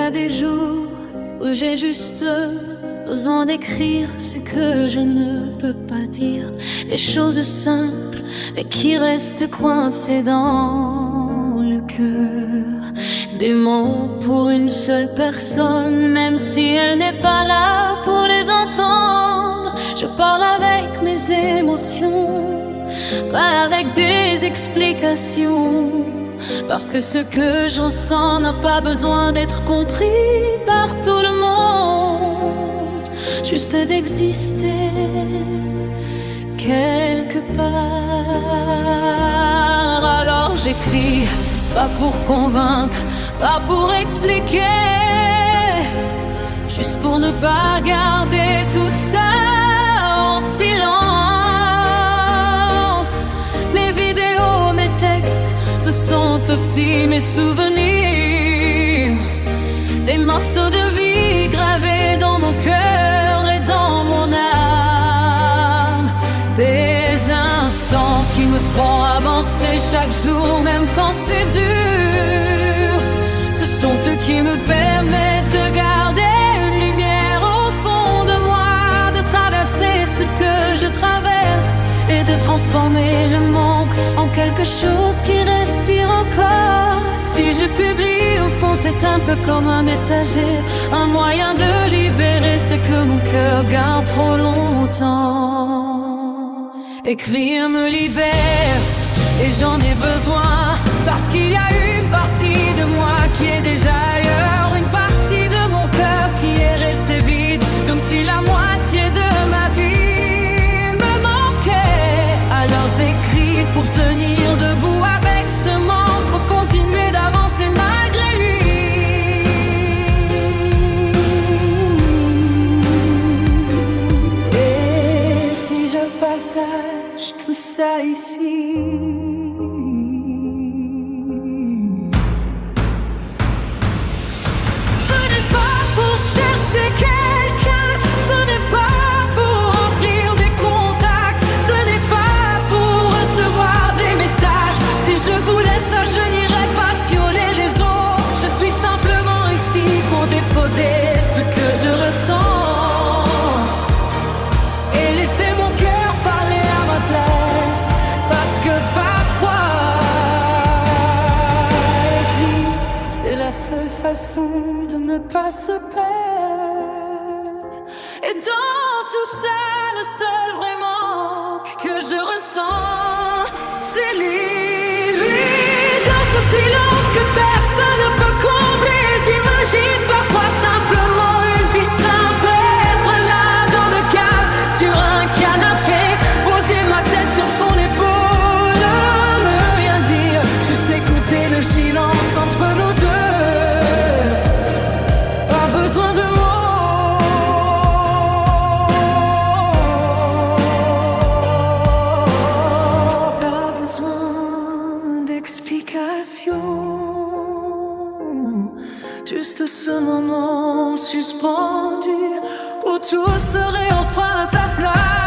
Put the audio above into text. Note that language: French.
a des jours où j'ai juste besoin d'écrire ce que je ne peux pas dire. Des choses simples mais qui restent coincées dans le cœur. Des mots pour une seule personne, même si elle n'est pas là pour les entendre. Je parle avec mes émotions, pas avec des explications. Parce que ce que j'en sens n'a pas besoin d'être compris par tout le monde. Juste d'exister quelque part. Alors j'écris, pas pour convaincre, pas pour expliquer, juste pour ne pas garder tout ça en silence. Mes vidéos, mes textes, ce sont aussi mes souvenirs. Des morceaux de vie gravés dans mon cœur et dans mon âme. Des instants qui me font avancer chaque jour, même quand c'est dur. Ce sont eux qui me permettent de garder une lumière au fond de moi, de traverser ce que je traverse et de transformer le manque en quelque chose qui respire encore. Si je publie, au fond c'est un peu comme un messager, un moyen de libérer ce que mon cœur garde trop longtemps. Écrire me libère et j'en ai besoin, parce qu'il y a une partie de moi qui est déjà ailleurs, une partie de mon cœur qui est restée vide, comme si la moitié de ma vie me manquait. Alors j'écris pour tenir debout avec ce manque, pour continuer d'avancer malgré lui. Et si je partage tout ça ici, ce que je ressens et laisser mon cœur parler à ma place, parce que parfois écrire, c'est la seule façon de ne pas se perdre. Et dans tout ça, le seul vraiment que je ressens, c'est lui. Dans ce silence que personne ne peut combler, j'imagine parfois simplement une vie simple, être là dans le calme, sur un canapé, poser ma tête sur son épaule, ne rien dire, juste écouter le silence entre nous deux. Pas besoin de mots, pas besoin d'explications. Juste ce moment suspendu où tout serait enfin à sa place.